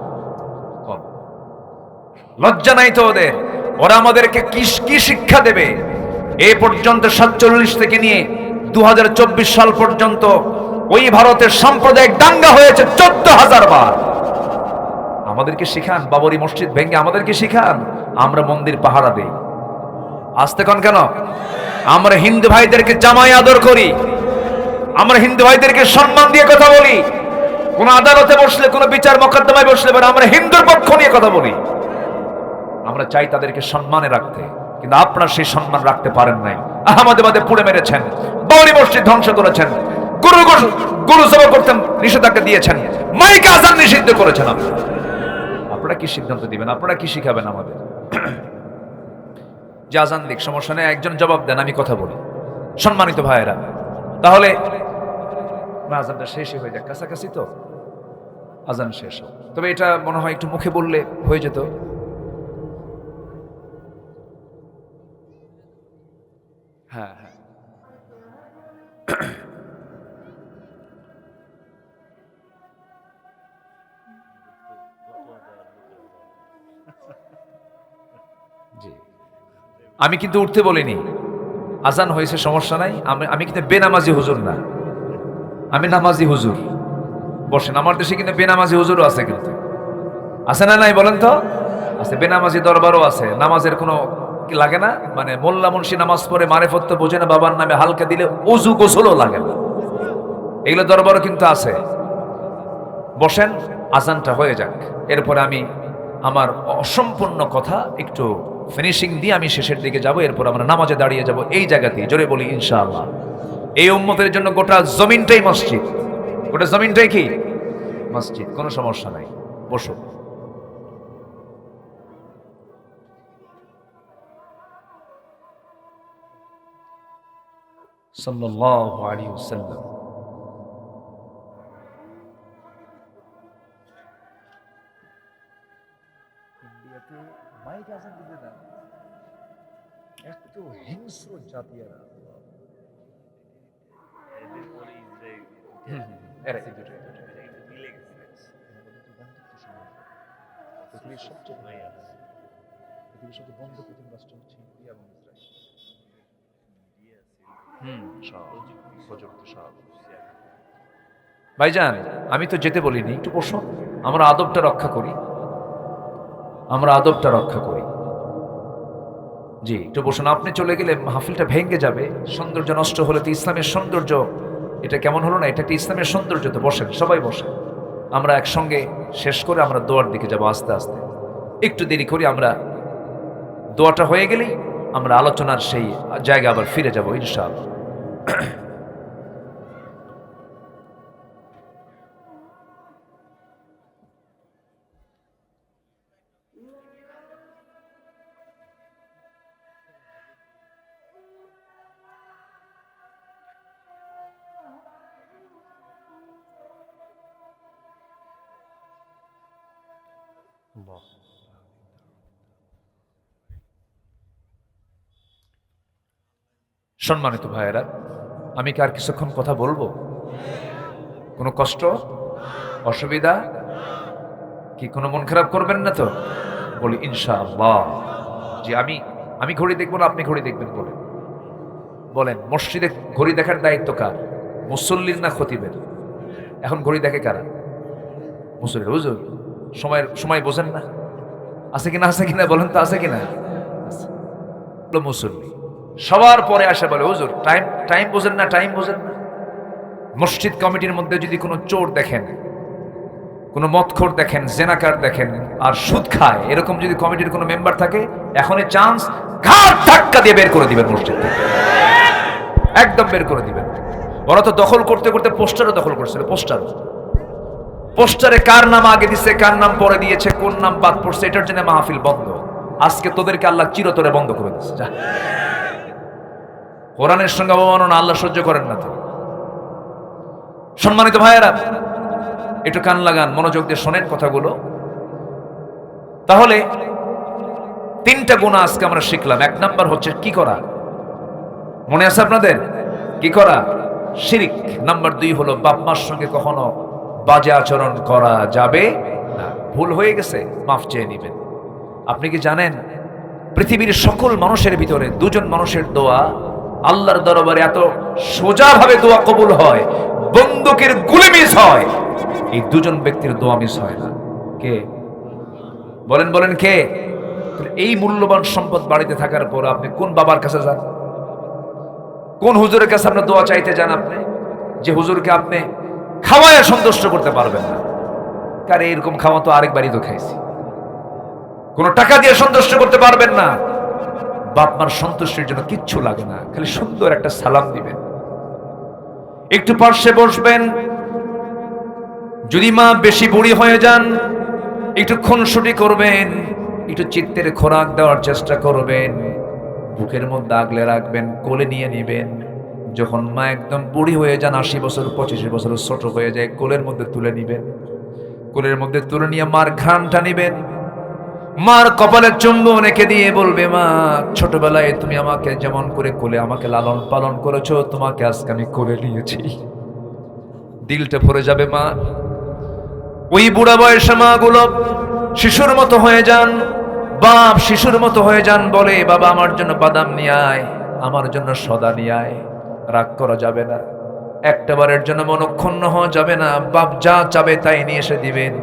লজ্জা নাই তো ওদের? ওরা আমাদেরকে কি শিক্ষা দেবে? এ পর্যন্ত 47 থেকে নিয়ে 2024 সাল পর্যন্ত ওই ভারতের সাম্প্রদায়িক দাঙ্গা হয়েছে 14,000 বার। আমাদেরকে শিখান, বাবরি মসজিদ ভেঙে আমাদেরকে শিখান। আমরা মন্দির পাহারা দেই। আসতে কন কেন? আমরা হিন্দু ভাইদেরকে জামাই আদর করি, আমরা হিন্দু ভাইদেরকে সম্মান দিয়ে কথা বলি। কোন আদালতে বসলে, কোন বিচার মোকদ্দমায় বসলে আমরা হিন্দুর পক্ষ নিয়ে কথা বলি। আমরা চাই তাদেরকে সম্মানে রাখতে, কিন্তু আপনারা সেই সম্মান রাখতে পারেন নাই। আহমদাবাদে পুড়ে মেরেছেন, বাবরি মসজিদ ধ্বংস করেছেন, গরু জবাই করতে নিষেধাজ্ঞা দিয়েছেন, মাইকে আজান নিষিদ্ধ করেছেন আপনারা কি সিদ্ধান্ত দিবেন? আপনারা কি শিখাবেন আমাদের? যে আজান দিক, সমস্যা নেই, একজন জবাব দেন, আমি কথা বলি। সম্মানিত ভাইয়েরা, তাহলে আজানটা শেষই হয়ে যাক, কাছাকাছি তো আজান শেষ হোক। তবে এটা মনে হয় একটু মুখে বললে হয়ে যেত। হ্যাঁ হ্যাঁ, জি, আমি কিন্তু উঠতে বলিনি, আজান হয়েছে সমস্যা নাই। আমি কিন্তু বেনামাজি হুজুর না, আমি নামাজি হুজুর। বসেন, আমার দেশে কিন্তু বেনামাজি হুজুরও আছে, কিন্তু আছে না নাই বলেন তো? আছে, বেনামাজি দরবারও আছে। নামাজের কোনো কি লাগে না, মানে মোল্লা মুন্সি নামাজ পড়ে মারেফত তো বোঝে না, বাবার নামে হালকা দিলে অজু গোসলও লাগে না, এগুলো দরবারও কিন্তু আছে। বসেন, আজানটা হয়ে যাক, এরপরে আমি আমার অসম্পূর্ণ কথা একটু ফিনিশিং দিয়ে আমি শেষের দিকে যাব, এরপর আমরা নামাজে দাঁড়িয়ে যাব এই জায়গাতেই। জোরে বলি ইনশাআল্লাহ। এই উম্মতের জন্য গোটা জমিনটাই মসজিদ, গোটা জমিনটাই কি মসজিদ, কোনো সমস্যা নাই। বসো। সাল্লাল্লাহু আলাইহি ওয়াসাল্লাম। ইন্ডিয়াতে মাইক আজান দিতে দেন, এত হিংস্র জাতি এরা। এরা এই দুটো পৃথিবীর সবচেয়ে বন্ধ প্রতিম রাষ্ট্র হচ্ছে ইন্ডিয়া এবং ইসরায়েল। ভাইজান, আমি তো যেতে বলিনি, একটু বসো, আমরা আদবটা রক্ষা করি, আমরা আদবটা রক্ষা করি। জি, একটু বসুন। আপনি চলে গেলে মাহফিলটা ভেঙে যাবে, সৌন্দর্য নষ্ট হলে তো ইসলামের সৌন্দর্য এটা কেমন হলো না? এটা একটা ইসলামের সৌন্দর্য। তো বসেন, সবাই বসেন, আমরা একসঙ্গে শেষ করে আমরা দোয়ার দিকে যাব আস্তে আস্তে। একটু দেরি করি, আমরা দোয়াটা হয়ে গেলেই আমরা আলোচনার সেই জায়গা আবার ফিরে যাব ইনশাআল্লাহ। সম্মানিত ভাইয়েরা, আমি কি আর কিছুক্ষণ কথা বলবো? কোনো কষ্ট, অসুবিধা কি, কোনো মন খারাপ করবেন না তো? বলি ইনশাআল্লাহ। যে আমি ঘড়ি দেখবো না, আপনি ঘড়ি দেখবেন বলে বলেন। মসজিদে ঘড়ি দেখার দায়িত্ব কার? মুসল্লির না খতিবের? এখন ঘড়ি দেখে কারা? মুসল্লির। হুজুর সময় বোঝেন না, আছে কিনা, আছে কিনা বলেন তো, আছে কিনা? মুসল্লি সবার পরে আসে, বলে হুজুর টাইম বোঝেন না, টাইম বোঝেন না। মসজিদ কমিটির মধ্যে যদি কোনো চোর দেখেন, কোনো মদখোর দেখেন, জেনাকার দেখেন, আর সুদ খায়, এরকম যদি কমিটির কোনো মেম্বার থাকে, এখনই চান্স, ঘাড় ধাক্কা দিয়ে বের করে দিবেন মসজিদ থেকে, একদম বের করে দিবেন। ওরা তো দখল করতে করতে পোস্টারও দখল করছিল। পোস্টারে কার নাম আগে দিচ্ছে, কার নাম পরে দিয়েছে, কোন নাম বাদ পড়ছে, এটার জন্য মাহফিল বন্ধ। আজকে তোদেরকে আল্লাহ চিরতরে বন্ধ করে দিচ্ছে। যা, কোরআনের সঙ্গে অবমাননা আল্লাহ সহ্য করেন না তো। সম্মানিত ভাইয়েরা, একটু কান লাগান, মনোযোগ দিয়ে শোনেন কথাগুলো। তাহলে 3টা গুনাহ আজকে আমরা শিখলাম। 1 নাম্বার হচ্ছে কি করা, মনে আছে আপনাদের? কি করা? শিরিক। নাম্বার 2 হলো বাপ মার সঙ্গে কখনো বাজে আচরণ করা যাবে না। ভুল হয়ে গেছে, মাফ চেয়ে নেবেন। আপনি কি জানেন পৃথিবীর সকল মানুষের ভিতরে 2 জন মানুষের দোয়া আল্লাহর দরবারে এত সোজাভাবে দোয়া কবুল হয়, বন্দুকের গুলি মিস হয়, এই 2 জন ব্যক্তির দোয়া মিস হয় না। কে বলেন কে? এই মূল্যবান সম্পদ বাড়িতে থাকার পর আপনি কোন বাবার কাছে যান, কোন হুজুরের কাছে আপনার দোয়া চাইতে যান? আপনি যে হুজুরকে আপনি খাওয়ায় সন্তুষ্ট করতে পারবেন না। কারে এরকম খাওয়া তো আরেকবারই তো খাইছি। কোনো টাকা দিয়ে সন্তুষ্ট করতে পারবেন না। বাপ মার সন্তুষ্টির জন্য কিচ্ছু লাগে না, খালি সুন্দর একটা সালাম দিবেন, একটু পাশে বসবেন, যদি মা বেশি বুড়ি হয়ে যান, একটু খুনসুটি করবেন, একটু চিত্তের খোরাক দেওয়ার চেষ্টা করবেন, বুকের মধ্যে আগলে রাখবেন, কোলে নিয়ে নিবেন। যখন মা একদম বুড়ি হয়ে যান, 80 বছর 25 বছর ছোট হয়ে যায়, কোলের মধ্যে তুলে নিবেন। কোলের মধ্যে তুলে নিয়ে মার ঘামটা নিবেন, মার কপালে চুম্বন এঁকে দিয়ে বলবে, মা ছোটবেলায় তুমি আমাকে যেমন করে কোলে আমাকে লালন পালন করেছো, তোমাকে আজকে আমি কোলে নিয়েছি। দিলটা ভরে যাবে মা। ওই বুড়া বয়সে মা গুলো শিশুর মতো হয়ে যান, বাপ শিশুর মতো হয়ে যান, বলে বাবা আমার জন্য বাদাম নিয়ে আয়, আমার জন্য সদা নিয়ে আয়। রাগ করা যাবে না, একটা বারের জন্য মনক্ষুণ্ণ হওয়া যাবে না। বাপ যা চাবে তাই নিয়ে এসে দিবেন,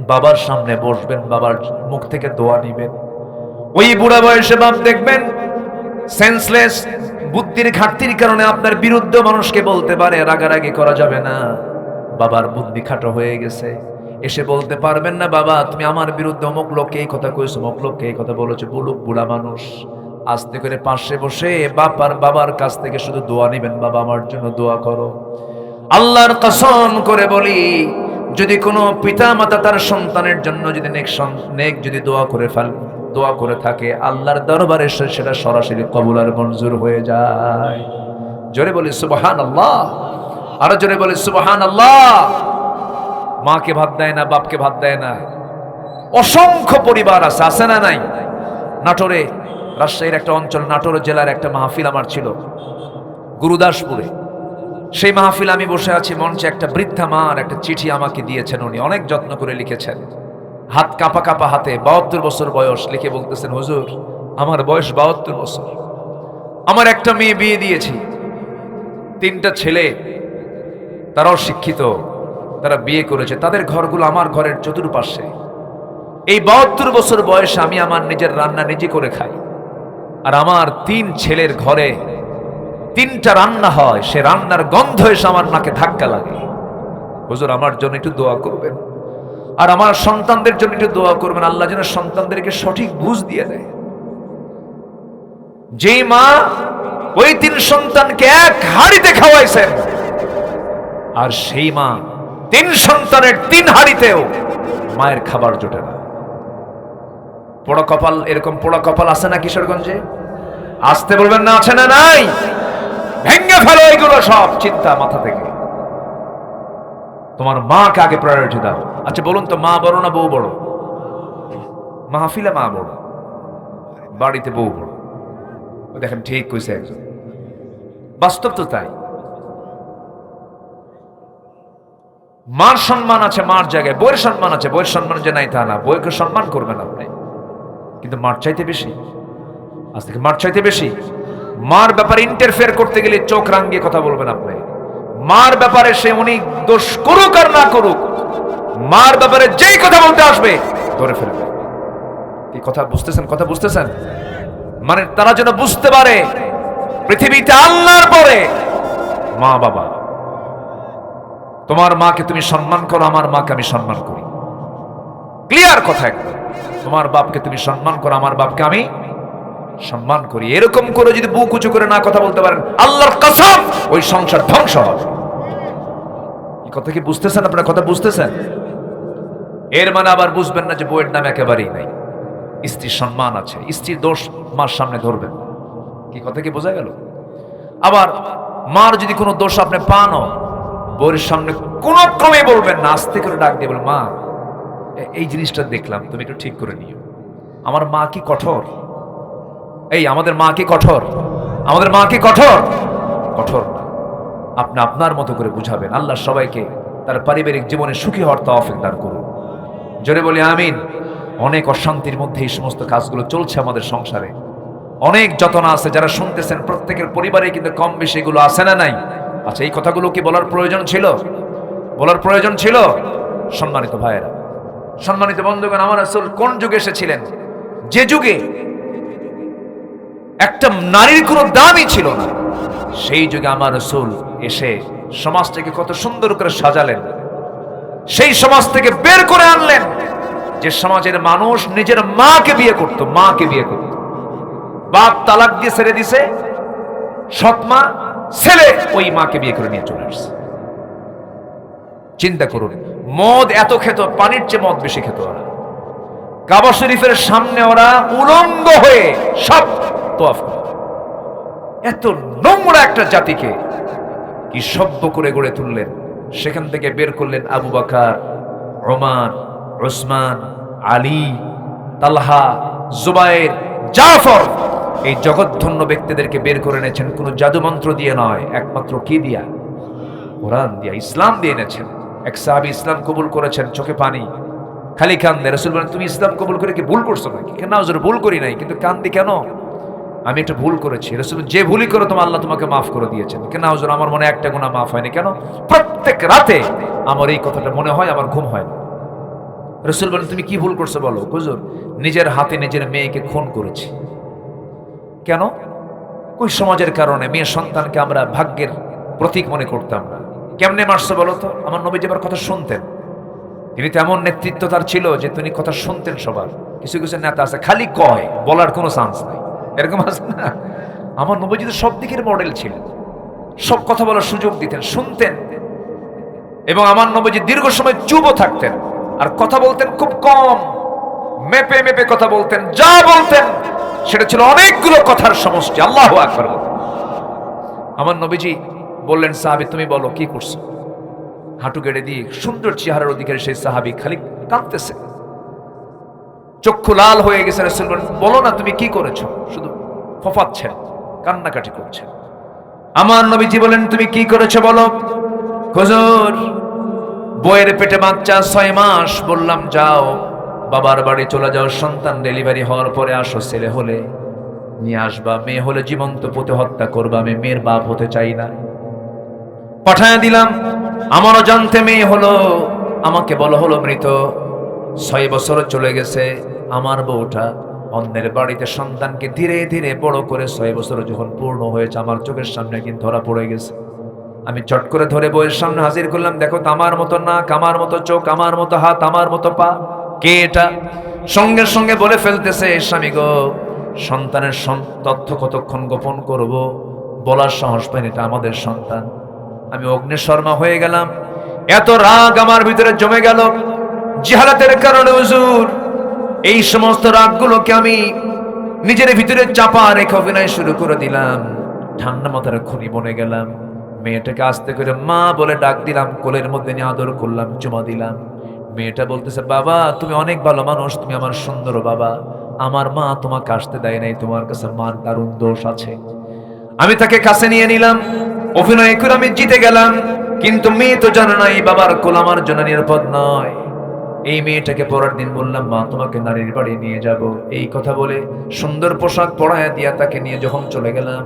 বাবার সামনে বসবেন, বাবার মুখ থেকে দোয়া নিবেন। ওই বুড়া বয়সে বাপ দেখবেন সেন্সলেস, বুদ্ধির ঘাটতির কারণে আপনার বিরুদ্ধে মানুষকে বলতে পারে, রাগারাগি করা যাবে না। বাবার বুদ্ধি খাটো হয়ে গেছে, এসে বলতে পারবেন না, বাবা তুমি আমার বিরুদ্ধে অমুক লোককে এই কথা কইছো, অমুক লোককে এই কথা বলেছো। বলুক বুড়া মানুষ, আস্তে করে পাশে বসে বাবার কাছ থেকে শুধু দোয়া নেবেন, বাবা আমার জন্য দোয়া করো। আল্লাহর কসম করে বলি, যদি কোনো পিতা মাতা তার সন্তানের জন্য যদি নেক যদি দোয়া করে থাকে, আল্লাহর দরবারে সেটা সরাসরি কবুল আর মঞ্জুর হয়ে যায়। জোরে বলি সুবহানাল্লাহ, আরো জোরে বলি সুবহানাল্লাহ। মাকে ভাত দেয় না, বাপকে ভাত দেয় না, অসংখ্য পরিবার আছে না নাই? নাটোরে, রাজশাহীর একটা অঞ্চল, নাটোর জেলার একটা মাহফিল আমার ছিল গুরুদাসপুরে। সেই মাহফিল আমি বসে আছি, মঞ্চে একটা বৃদ্ধা মার একটা চিঠি আমাকে দিয়েছেন, উনি অনেক যত্ন করে লিখেছেন, হাত কাঁপা কাঁপা হাতে, 72 বছর বয়স, লিখে বলতেছেন, হুজুর আমার বয়স 72 বছর, আমার একটা মেয়ে বিয়ে দিয়েছি, 3টা ছেলে, তারাও শিক্ষিত, তারা বিয়ে করেছে, তাদের ঘরগুলো আমার ঘরের চতুর্পাশে। এই 72 বছর বয়সে আমি আমার নিজের রান্না নিজে করে খাই, আর আমার 3 ছেলের ঘরে 3টা রান্না হয়, সে রান্নার গন্ধ এসে আমার নাকে ধাক্কা লাগে। হুজুর আমার জন্য একটু দোয়া করবেন, আর আমার সন্তানদের জন্য একটু দোয়া করবেন, আল্লাহ যেন সন্তানদেরকে সঠিক বুঝ দিয়ে দেয়। যেই মা ওই 3 সন্তানকে এক হাড়িতে খাওয়াইছেন, আর সেই মা 3 সন্তানের 3 হাড়িতেও মায়ের খাবার জোটে না। পোড়া কপাল, এরকম পোড়া কপাল আছে না কিশোরগঞ্জে? আসতে বলবেন না, আছে না নাই? ভেঙে ফেলো এগুলো সব চিন্তা মাথা থেকে। তোমার মাকে আগে প্রায়োরিটি দাও। আচ্ছা বলুন তো, মা বড় না বউ বড়? মাহফিলে মা বড়, বাড়িতে বউ বড়। দেখেন ঠিক কইছে একজন, বাস্তব তো তাই। মার সম্মান আছে মার জায়গায়, বইয়ের সম্মান আছে বইয়ের সম্মান যে নাই তা না, বইকে সম্মান করবেন আপনি, কিন্তু মার চাইতে বেশি, আজ থেকে মার চাইতে বেশি। মার ব্যাপারে ইন্টারফেয়ার করতে গেলে চোখ রাঙিয়ে কথা বলবেন আপনি। মার ব্যাপারে সে উনি দোষ করুক আর না করুক, মার ব্যাপারে যেই কথা বলতে আসবে ধরে ফেলবে। কি কথা বুঝতেছেন? কথা বুঝতেছেন? মানে তারা যেন বুঝতে পারে পৃথিবীতে আল্লাহর পরে মা বাবা। তোমার মাকে তুমি সম্মান করো, আমার মাকে আমি সম্মান করি। ক্লিয়ার কথা একদম। তোমার বাপকে তুমি সম্মান করো, আমার বাপকে আমি সম্মান করি। এরকম করে যদি বুক উঁচু করে না কথা বলতে পারেন, আল্লাহর কসম ওই সংসার ধ্বংস হবে। এই কথা কি বুঝতেছেন আপনারা? কথা বুঝতেছেন? এর মানে আবার বুঝবেন না যে বউয়ের নাম একেবারেই নাই, স্ত্রীর সম্মান আছে, স্ত্রীর দোষ মার সামনে ধরবেন। কি কথা কি বোঝা গেল? আবার মার যদি কোনো দোষ আপনি পানও, বউয়ের সামনে কোনো ক্রমে বলবেন না, আস্তে করে ডাক দিয়ে বলবেন, মা এই জিনিসটা দেখলাম, তুমি একটু ঠিক করে নিও। আমার মা কি কঠোর? এই আমাদের মা কি কঠোর? আমাদের মা কি কঠোর? কঠোর না। আপনি আপনার মতো করে বুঝাবেন। আল্লাহ সবাইকে তার পারিবারিক জীবনে সুখী হওয়ার তৌফিক দান করুন। জোরে বলি আমিন। অনেক অশান্তির মধ্যে এই সমস্ত কাজগুলো চলছে আমাদের সংসারে, অনেক যতনা আছে। যারা শুনতেছেন প্রত্যেকের পরিবারে কিন্তু কম বেশি এগুলো আছে না নাই? আচ্ছা, এই কথাগুলো কি বলার প্রয়োজন ছিল? বলার প্রয়োজন ছিল? সম্মানিত ভাইয়েরা, সম্মানিত বন্ধুগণ, আমার রাসূল কোন যুগে এসেছিলেন? যে যুগে একটা নারীর কোনো দামই ছিল না, সেই যুগে আমার রাসূল এসে সমাজটাকে কত সুন্দর করে সাজালেন। সেই সমাজ থেকে বের করে আনলেন যে সমাজের মানুষ নিজের মাকে বিয়ে করত, মাকে বিয়ে করত। বাপ তালাক দিয়ে ছেড়ে দিছে, সৎ মা ছেলে ওই মাকে বিয়ে করে নিয়ে চলে আসছে। চিন্তা করুন, মদ এত খেত, পানির চেয়ে মদ বেশি খেত ওরা। কাবা শরীফের সামনে ওরা উলঙ্গ হয়ে সব তোয়াফ করে। এত নোংরা একটা জাতিকে কি সভ্য করে গড়ে তুললেন। সেখান থেকে বের করলেন আবু বকর, ওমর, উসমান, আলী, তালহা, জুবায়ের, জাফর। এই জগৎধন্য ব্যক্তিদেরকে বের করে এনেছেন কোনো জাদুমন্ত্র দিয়ে নয়, একমাত্র কি দিয়া? কোরআন দিয়া, ইসলাম দিয়ে এনেছেন। এক সাহাবী ইসলাম কবুল করেছেন, চোখে পানি, খালি কান্দে। রাসূল বলেন, তুমি ইসলাম কবুল করে কি ভুল করছো নাকি? কেন? হুজুর ভুল করি নাই, কিন্তু কান্দি কেন? আমি একটা ভুল করেছি। রাসূল, যে ভুলই করো তোমার আল্লাহ তোমাকে মাফ করে দিয়েছেন। কেন? হুজুর আমার মনে একটা গুনাহ মাফ হয়নি। কেন? প্রত্যেক রাতে আমার এই কথাটা মনে হয়, আমার ঘুম হয় না। রাসূল বলেন, তুমি কি ভুল করছো বলো? হুজুর, নিজের হাতে নিজের মেয়েকে খুন করেছি। কেন? ওই সমাজের কারণে। মেয়ে সন্তানকে আমরা ভাগ্যের প্রতীক মনে করতাম না। কেমনে মারছো বলো তো? আমার নবীজি আমার কথা শুনতেন। তিনি তেমন নেতৃত্ব তার ছিল যে তিনি কথা শুনতেন সবার। কিছু কিছু নেতা আছে খালি কয়, বলার কোনো চান্স নাই, এরকম আছে না? আমার নবীজি তো সব দিকের মডেল ছিলেন, সব কথা বলার সুযোগ দিতেন, শুনতেন। এবং আমার নবীজি দীর্ঘ সময় চুপও থাকতেন, আর কথা বলতেন খুব কম, মেপে মেপে কথা বলতেন। যা বলতেন সেটা ছিল অনেকগুলো কথার সমষ্টি। আল্লাহু আকবার। আমার নবীজি বললেন, সাহাবী তুমি বলো কি করছো? হাঁটু গেড়ে দিয়ে সুন্দর চেহারার অধিকারী সেই সাহাবী খালি কাঁদতেছে, চক্ষু লাল হয়ে গেছে। রাসূল বলেন, বলো না তুমি কি করেছো? শুধু ফফাচ্ছেন, কান্নাকাটি করছেন। আমার নবীজি বলেন, তুমি কি করেছো বলো? হুজুর, বইয়ের পেটে বাচ্চা 6 মাস, বললাম যাও বাবার বাড়ি চলে যাও, সন্তান ডেলিভারি হওয়ার পরে আসো, ছেলে হলে নিয়ে আসবা, মেয়ে হলে জীবন্ত পুঁতে হত্যা করবা। আমি মেয়ের বাপ হতে চাই না। পাঠায় দিলাম। আমারও জানতে মেয়ে হলো, আমাকে বলা হলো মৃত। 6 বছর চলে গেছে। আমার বউটা অন্যের বাড়িতে সন্তানকে ধীরে ধীরে বড় করে 6 বছর যখন পূর্ণ হয়েছে, আমার চোখের সামনে কিন্তু ধরা পড়ে গেছে। আমি চট করে ধরে বউয়ের সামনে হাজির করলাম, দেখো তো আমার মতো নাক, আমার মতো চোখ, আমার মতো হাত, আমার মতো পা, কে এটা? সঙ্গে সঙ্গে বলে ফেলতেছে, স্বামী গো, সন্তানের তথ্য কতক্ষণ গোপন করব, বলার সাহস পাইনি, এটা আমাদের সন্তান। আমি অগ্নিশর্মা হয়ে গেলাম। এত রাগ আমার ভিতরে জমে গেল জিহালাতের কারণে। হুজুর, এই সমস্ত রাগগুলোকে আমি নিজের ভিতরে চাপা রেখে অভিনয় শুরু করে দিলাম। ঠান্ডা মাথার খুনি বনে গেলাম। মেয়েটাকে আস্তে করে মা বলে ডাক দিলাম, কোলের মধ্যে নিয়ে আদর করলাম, চুমা দিলাম। মেয়েটা বলতেছে, বাবা তুমি অনেক ভালো মানুষ, তুমি আমার সুন্দর বাবা, আমার মা তোমাকে আসতে দেয় নাই, তোমার কাছে মার দারুণ দোষ আছে। আমি তাকে কাছে নিয়ে নিলাম, অভিনয় করে আমি জিতে গেলাম। কিন্তু মেয়ে তো জানে না এই বাবার কোল আমার জন্য নিরাপদ নয়। এই মেয়েটাকে পরের দিন বললাম, মা তোমাকে নারীর বাড়ি নিয়ে যাব। এই কথা বলে সুন্দর পোশাক পরায় দিয়া তাকে নিয়ে যখন চলে গেলাম,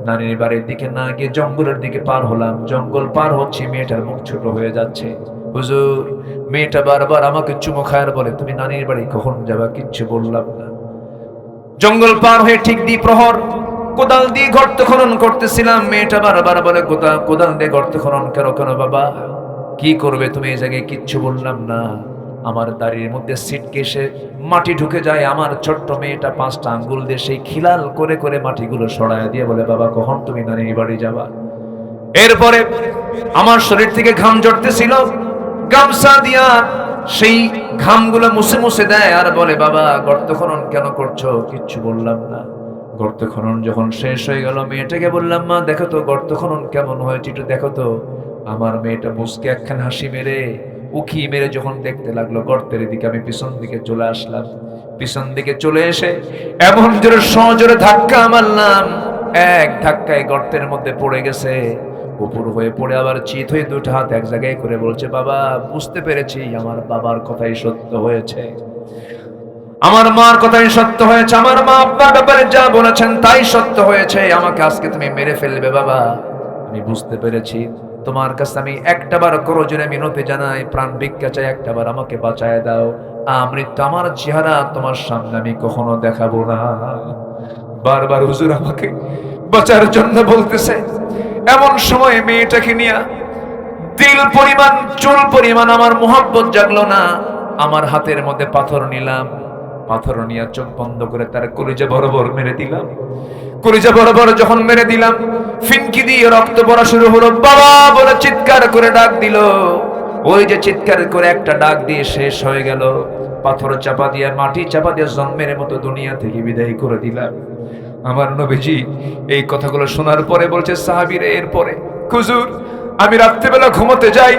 নারীর বাড়ির দিকে না গিয়ে জঙ্গলের দিকে পার হলাম। জঙ্গল পার হচ্ছে, মেয়েটার মুখ ছোট হয়ে যাচ্ছে। হুজুর, মেয়েটা বারবার আমাকে চুমো খায়ার বলে, তুমি নারীর বাড়ি কখন যাবা? কিচ্ছু বললাম না। জঙ্গল পার হয়ে ঠিক দ্বিপ্রহর কোদাল দিয়ে গর্ত খনন করতেছিলাম। মেয়েটা বারবার বলে, কোদাল দিয়ে গর্ত খনন কেন? কেন বাবা, কি করবে তুমি এই জায়গায়? কিচ্ছু বললাম না। আমার দাড়ির মধ্যে সিটকেসে মাটি ঢুকে যায়। আমার ছোট্ট মেয়েটা 5টা আঙ্গুল দিয়ে সেই খিলাল করে করে মাটিগুলো সরায় দিয়ে বলে, বাবা কখন তুমি নানির বাড়ি যাবা? এরপরে আমার শরীর থেকে ঘাম ঝরতেছিল, গামছা দিয়া সেই ঘামগুলো মুছে মুছে দেয় আর বলে, বাবা গর্ত খনন কেন করছো? কিচ্ছু বললাম না। গর্ত খনন যখন শেষ হয়ে গেল, মেয়েটাকে বললাম, মা দেখো তো গর্ত খনন কেমন হয়েছে, একটু দেখো তো। আমার মেয়েটা মুসকে একখান হাসি মেরে উকি মেরে যখন দেখতে লাগলো গর্তের দিকে, আমি পিছন দিকে চলে আসলাম। পিছন দিকে চলে এসে এমন জোরে সজোরে ধাক্কা মারলাম, এক ধাক্কায় গর্তের মধ্যে পড়ে গেছে। উপর হয়ে পড়ে আবার চিত হয়ে 2টা হাত এক জায়গায় করে বলছে, বাবা বুঝতে পেরেছি আমার বাবার কথাই সত্য হয়েছে, আমার মার কথাই সত্য হয়েছে, আমার মা আপনার ব্যাপারে যা বলেছেন তাই সত্য হয়েছে। আমাকে আজকে তুমি মেরে ফেলবে বাবা, আমি বুঝতে পেরেছি। তোমার কাছে আমি একটাবার করজোরে মিনতি জানাই, প্রাণ ভিক্ষা চাই, একটাবার আমাকে বাঁচায় দাও। আমৃত্যু আমার চেহারা তোমার সামনে আমি কখনো দেখাবো না। বারবার হুজুর আমাকে বাঁচার জন্য বলতেছে। এমন সময় মেয়েটাকে নিয়ে দিল পরিমাণ চুল পরিমাণ আমার মোহাব্বত জাগলো না। আমার হাতের মধ্যে পাথর নিলাম, পাথর নিয়ে চোখ বন্ধ করে তার কলিজা বরাবর মেরে দিলাম। কলিজা বরাবর যখন মেরে দিলাম, ফিনকি দিয়ে রক্ত পড়া শুরু হলো। বাবা বলে চিৎকার করে ডাক দিল। ওই যে চিৎকার করে একটা ডাক দিয়ে শেষ হয়ে গেল, পাথর চাপা দিয়ে মাটি চাপা দিয়ে জন্মের মতো দুনিয়া থেকে বিদায় করে দিলাম। আমার নবীজি এই কথাগুলো শোনার পরে বলছে সাহাবীরা, এরপরে হুজুর আমি রাত্রিবেলা ঘুমোতে যাই,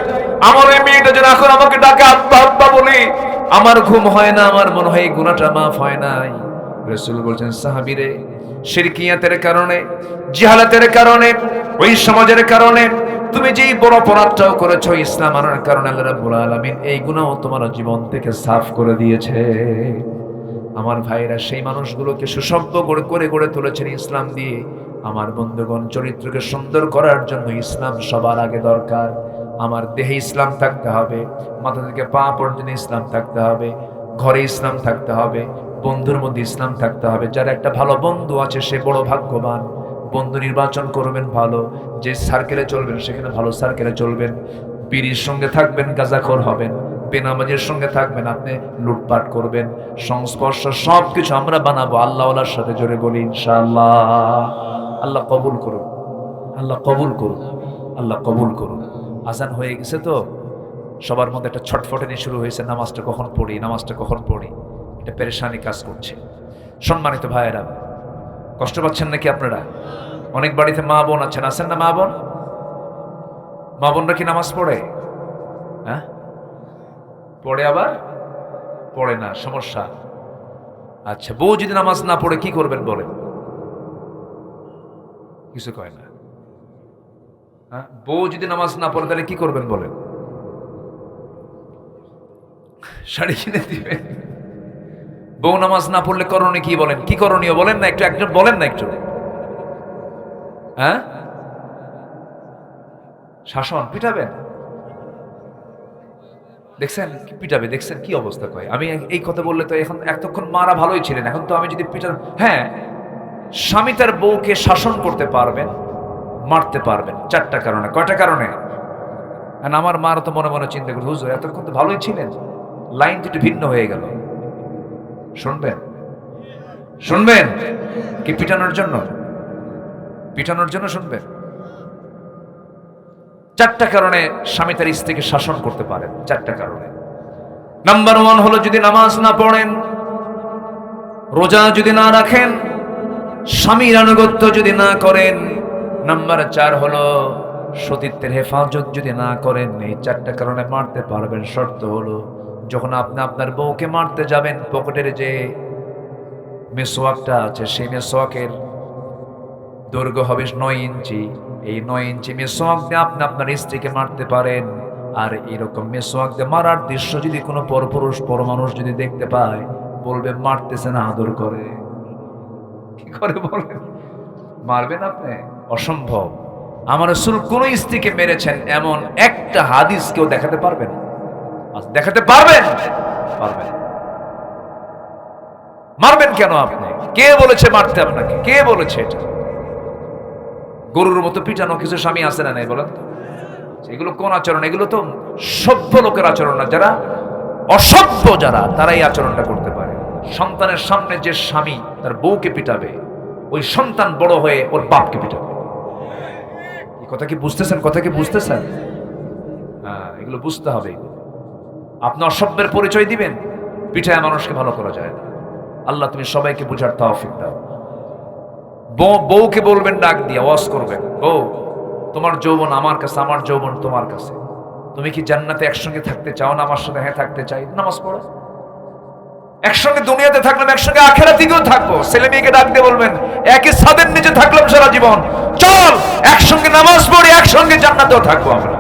আমার ওই মেয়েটা যেন এখন আমাকে ডাকে আব্বা আব্বা বলি, আমার ঘুম হয় না, আমার মনে হয় এই গুনাহটা মাফ হয় নাই। রাসূল বলছেন সাহাবীরে, শিরকিয়াতের কারণে, জিহালাতের কারণে, ওই সমাজের কারণে তুমি যেই বড় অপরাধটাও করেছো, ইসলাম আনার কারণে আল্লাহ রাব্বুল আলামিন এই গুনাহ তোমার জীবন থেকে সাফ করে দিয়েছে। আমার ভাইরা সেই মানুষগুলোকে সুসভ্য করে গড়ে তুলেছেন ইসলাম দিয়ে। আমার বন্ধুগণ, চরিত্রকে সুন্দর করার জন্য ইসলাম সবার আগে দরকার। আমার দেহে ইসলাম থাকতে হবে, মাথা থেকে পা পর্যন্ত ইসলাম থাকতে হবে, ঘরে ইসলাম থাকতে হবে, বন্ধুর মধ্যে ইসলাম থাকতে হবে। যার একটা ভালো বন্ধু আছে সে বড় ভাগ্যবান। বন্ধু নির্বাচন করবেন ভালো, যে সার্কেলে চলবেন সেখানে ভালো সার্কেলে চলবেন। বিড়ির সঙ্গে থাকবেন গাঁজাখোর হবেন, বেনামাজের সঙ্গে থাকবেন আপনি লুটপাট করবেন। সংস্পর্শ সবকিছু আমরা বানাবো আল্লাহওয়ালার সাথে, জোরে বলি ইনশাআল্লাহ। আল্লাহ কবুল করুন, আল্লাহ কবুল করুন, আল্লাহ কবুল করুন। আজান হয়ে গেছে তো সবার মধ্যে একটা ছটফটানি শুরু হয়েছে, নামাজটা কখন পড়ি, নামাজটা কখন পড়ি, এটা পেরেশানি কাজ করছে। সম্মানিত ভাইয়েরা, কষ্ট পাচ্ছেন নাকি আপনারা? অনেক বাড়িতে মা বোন আছেন, আছেন না মা বোন? মা বোনরা কি নামাজ পড়ে? হ্যাঁ পড়ে, আবার পড়ে না, সমস্যা। আচ্ছা, বউ যদি নামাজ না পড়ে কি করবেন বলেন? কিছু কয় না। হ্যাঁ, বউ যদি নামাজ না পড়ে তাহলে কি করবেন বলেন? শাড়ি কিনে দিবেন। বউ নামাজ না পড়লে করণীয় কি বলেন? কি করণীয় বলেন না একটু, একজন বলেন না একটু। হ্যাঁ, শাসন, পিটাবেন। দেখছেন কি পিটাবে, দেখছেন কি অবস্থা কয়। আমি এই কথা বললে তো এখন এতক্ষণ মারা ভালোই ছিলেন, এখন তো আমি যদি পিটান। হ্যাঁ, স্বামী তার বউকে শাসন করতে পারবেন, মারতে পারবেন চারটা কারণে। কয়টা কারণে? আমার মার তো মনে মনে চিন্তা করি, হুজুর এতক্ষণ তো ভালোই ছিলেন, লাইন তো একটু ভিন্ন হয়ে গেল। শুনবেন, শুনবেন কি পিটানোর জন্য? পিটানোর জন্য শুনবেন? চারটা কারণে স্বামী তার স্ত্রীকে শাসন করতে পারেন, চারটা কারণে। নাম্বার 1 হলো যদি নামাজ না পড়েন, রোজা যদি না রাখেন, স্বামীর আনুগত্য যদি না করেন। নাম্বার 4 হলো সতীত্বের হেফাজত যদি না করেন। এই চারটা কারণে মারতে পারবেন। শর্ত হলো যখন আপনি আপনার বউকে মারতে যাবেন, পকেটের যে মেসোয়াকটা আছে সেই মেসোয়াকের দৈর্ঘ্য হবে 9 ইঞ্চি। এই 9 ইঞ্চি মেসোয়াক দিয়ে আপনি আপনার স্ত্রীকে মারতে পারেন। আর এরকম মেসোয়াক দিয়ে মারার দৃশ্য যদি কোনো পরপুরুষ পরমানুষ যদি দেখতে পায়, বলবে মারতেছে না, আদর করে। কি করে বলেন? মারবেন আপনি? অসম্ভব। আমার রাসূল কোন স্ত্রীকে মেরেছেন এমন একটা হাদিস কেউ দেখাতে পারবেন? দেখাতে পারবেন? পারবেন। মারবেন কেন আপনি? কে বলেছে মারতে আপনাকে? কে বলেছে এটা? গরুর মতো পিটানো কিছু স্বামী আছে না নাই বলেন তো? এগুলো কোন আচরণ? এগুলো তো সভ্য লোকের আচরণ না। যারা অসভ্য, যারা তারাই আচরণটা করতে পারে। সন্তানের সামনে যে স্বামী তার বউকে পিটাবে, ওই সন্তান বড় হয়ে ওর বাপকে পিটাবে। এই কথা কি বুঝতেছেন? কথা কি বুঝতেছেন? হ্যাঁ, এগুলো বুঝতে হবে। আপনি অসভ্যের পরিচয় দিবেন, পিঠায় মানুষকে ভালো করা যায় না। আল্লাহ তুমি সবাইকে বুঝার তৌফিক দাও। বউকে বলবেন ডাক দিয়ে, ওয়াজ করবেন, বউ তোমার যৌবন আমার কাছে, আমার যৌবন তোমার কাছে। তুমি কি জান্নাতে একসঙ্গে থাকতে চাও না আমার সাথে? হ্যাঁ থাকতে চাই। নামাজ পড়ো। একসঙ্গে দুনিয়াতে থাকলাম, একসঙ্গে আখিরাতেও থাকবো। ছেলে মেয়েকে ডাক দিয়ে বলবেন, একই ছাদের নিচে থাকলাম সারা জীবন, চল একসঙ্গে নামাজ পড়ি, একসঙ্গে জান্নাতেও থাকবো আমরা।